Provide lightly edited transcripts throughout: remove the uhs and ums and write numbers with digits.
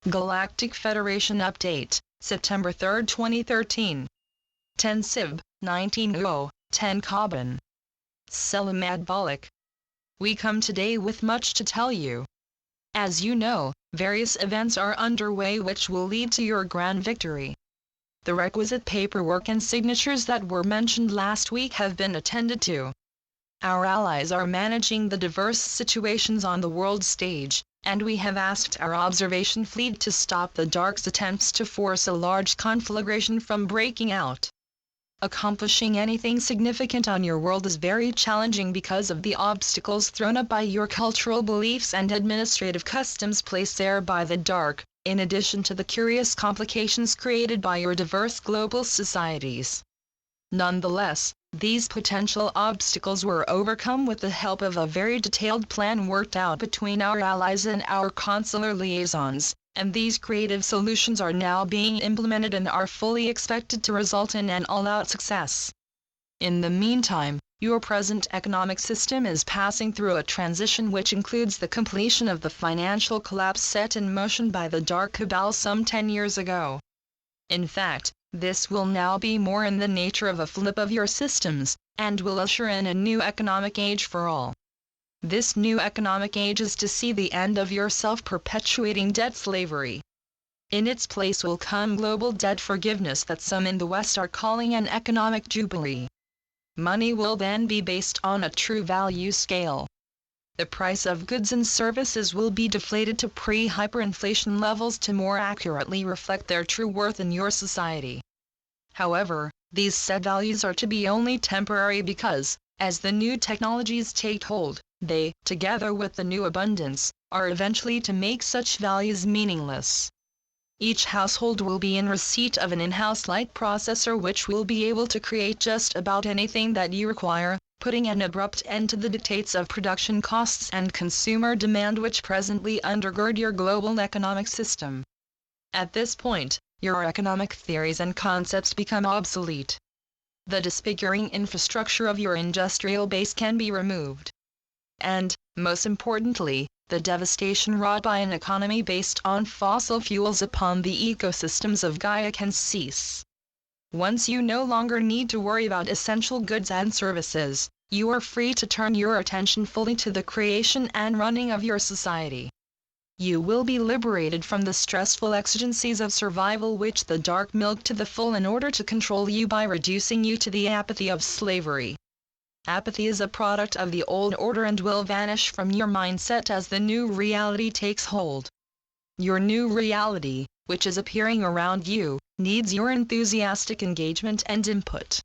Galactic Federation Update, September 3, 2013. 10 Sib, 19:00, 10 Carbon. Selamad. We come today with much to tell you. As you know, various events are underway which will lead to your grand victory. The requisite paperwork and signatures that were mentioned last week have been attended to. Our allies are managing the diverse situations on the world stage, and we have asked our observation fleet to stop the Dark's attempts to force a large conflagration from breaking out. Accomplishing anything significant on your world is very challenging because of the obstacles thrown up by your cultural beliefs and administrative customs placed there by the Dark, in addition to the curious complications created by your diverse global societies. Nonetheless, these potential obstacles were overcome with the help of a very detailed plan worked out between our allies and our consular liaisons, and these creative solutions are now being implemented and are fully expected to result in an all-out success. In the meantime, your present economic system is passing through a transition which includes the completion of the financial collapse set in motion by the Dark Cabal some 10 years ago. In fact, this will now be more in the nature of a flip of your systems, and will usher in a new economic age for all. This new economic age is to see the end of your self-perpetuating debt slavery. In its place will come global debt forgiveness that some in the West are calling an economic jubilee. Money will then be based on a true value scale. The price of goods and services will be deflated to pre-hyperinflation levels to more accurately reflect their true worth in your society. However, these set values are to be only temporary because, as the new technologies take hold, they, together with the new abundance, are eventually to make such values meaningless. Each household will be in receipt of an in-house light processor which will be able to create just about anything that you require, putting an abrupt end to the dictates of production costs and consumer demand which presently undergird your global economic system. At this point, your economic theories and concepts become obsolete. The disfiguring infrastructure of your industrial base can be removed. And, most importantly, the devastation wrought by an economy based on fossil fuels upon the ecosystems of Gaia can cease. Once you no longer need to worry about essential goods and services, you are free to turn your attention fully to the creation and running of your society. You will be liberated from the stressful exigencies of survival which the Dark milked to the full in order to control you by reducing you to the apathy of slavery. Apathy is a product of the old order and will vanish from your mindset as the new reality takes hold. Your new reality, which is appearing around you, needs your enthusiastic engagement and input.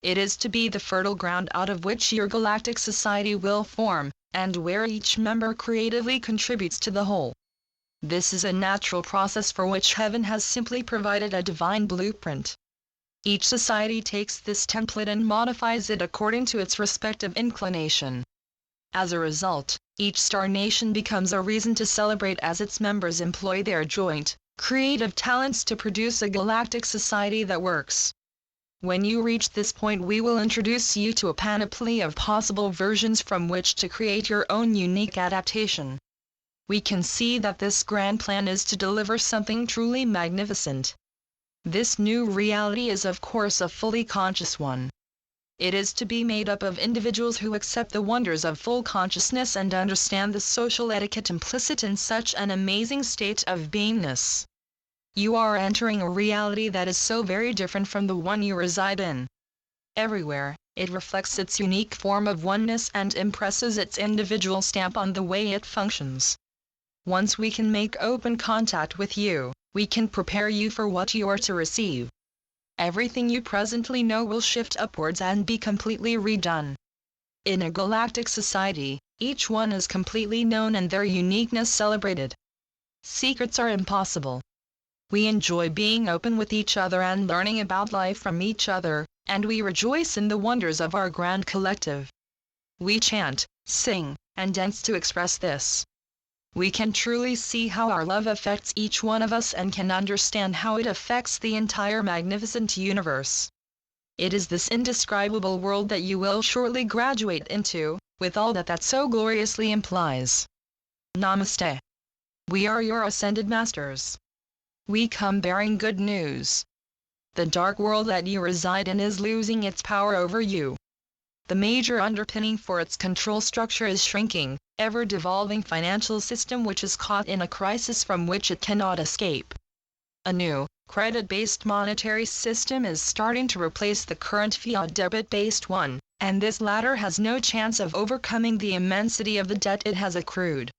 It is to be the fertile ground out of which your galactic society will form, and where each member creatively contributes to the whole. This is a natural process for which heaven has simply provided a divine blueprint. Each society takes this template and modifies it according to its respective inclination. As a result, each star nation becomes a reason to celebrate as its members employ their joint, creative talents to produce a galactic society that works. When you reach this point, we will introduce you to a panoply of possible versions from which to create your own unique adaptation. We can see that this grand plan is to deliver something truly magnificent. This new reality is of course a fully conscious one. It is to be made up of individuals who accept the wonders of full consciousness and understand the social etiquette implicit in such an amazing state of beingness. You are entering a reality that is so very different from the one you reside in. Everywhere, it reflects its unique form of oneness and impresses its individual stamp on the way it functions. Once we can make open contact with you, we can prepare you for what you are to receive. Everything you presently know will shift upwards and be completely redone. In a galactic society, each one is completely known and their uniqueness celebrated. Secrets are impossible. We enjoy being open with each other and learning about life from each other, and we rejoice in the wonders of our grand collective. We chant, sing, and dance to express this. We can truly see how our love affects each one of us and can understand how it affects the entire magnificent universe. It is this indescribable world that you will shortly graduate into, with all that so gloriously implies. Namaste. We are your ascended masters. We come bearing good news. The dark world that you reside in is losing its power over you. The major underpinning for its control structure is shrinking, ever-devolving financial system which is caught in a crisis from which it cannot escape. A new, credit-based monetary system is starting to replace the current fiat debit-based one, and this latter has no chance of overcoming the immensity of the debt it has accrued.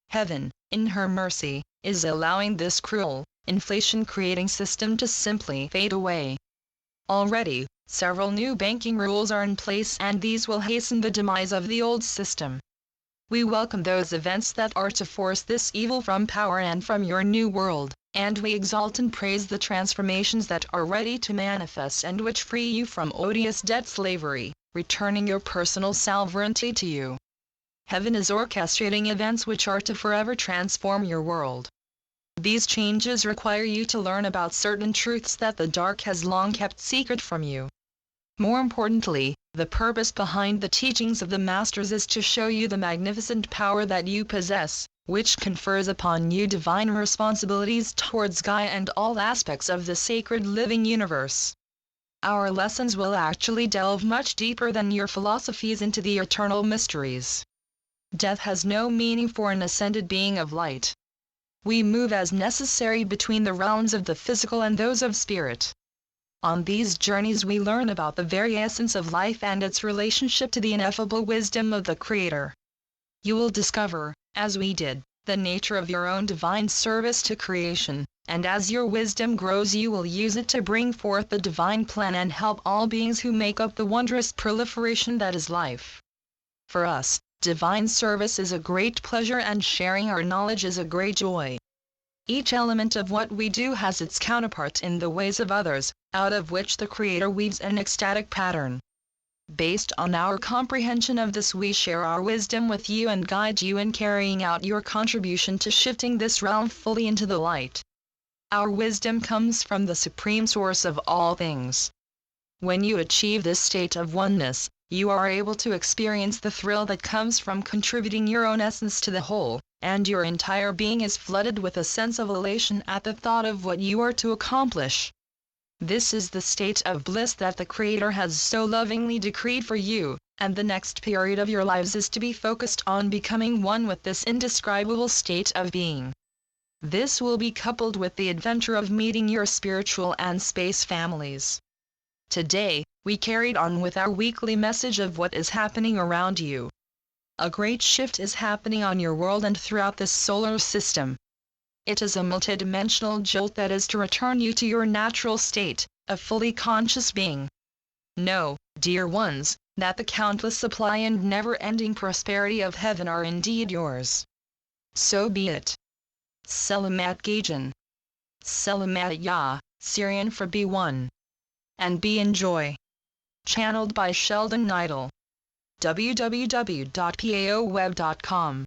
Heaven, in her mercy, is allowing this cruel, inflation-creating system to simply fade away. Already, several new banking rules are in place and these will hasten the demise of the old system. We welcome those events that are to force this evil from power and from your new world, and we exalt and praise the transformations that are ready to manifest and which free you from odious debt slavery, returning your personal sovereignty to you. Heaven is orchestrating events which are to forever transform your world. These changes require you to learn about certain truths that the dark has long kept secret from you. More importantly, the purpose behind the teachings of the Masters is to show you the magnificent power that you possess, which confers upon you divine responsibilities towards Gaia and all aspects of the sacred living universe. Our lessons will actually delve much deeper than your philosophies into the eternal mysteries. Death has no meaning for an ascended being of light. We move as necessary between the realms of the physical and those of spirit. On these journeys we learn about the very essence of life and its relationship to the ineffable wisdom of the Creator. You will discover, as we did, the nature of your own divine service to creation, and as your wisdom grows you will use it to bring forth the divine plan and help all beings who make up the wondrous proliferation that is life. For us, divine service is a great pleasure and sharing our knowledge is a great joy. Each element of what we do has its counterpart in the ways of others, out of which the Creator weaves an ecstatic pattern. Based on our comprehension of this we share our wisdom with you and guide you in carrying out your contribution to shifting this realm fully into the light. Our wisdom comes from the Supreme Source of all things. When you achieve this state of oneness, you are able to experience the thrill that comes from contributing your own essence to the whole, and your entire being is flooded with a sense of elation at the thought of what you are to accomplish. This is the state of bliss that the Creator has so lovingly decreed for you, and the next period of your lives is to be focused on becoming one with this indescribable state of being. This will be coupled with the adventure of meeting your spiritual and space families. Today, we carried on with our weekly message of what is happening around you. A great shift is happening on your world and throughout this solar system. It is a multidimensional jolt that is to return you to your natural state, a fully conscious being. Know, dear ones, that the countless supply and never-ending prosperity of heaven are indeed yours. So be it. Selamat Gajan. Selamat Ya, Syrian for be one. And be in joy. Channeled by Sheldon Neidl. www.paoweb.com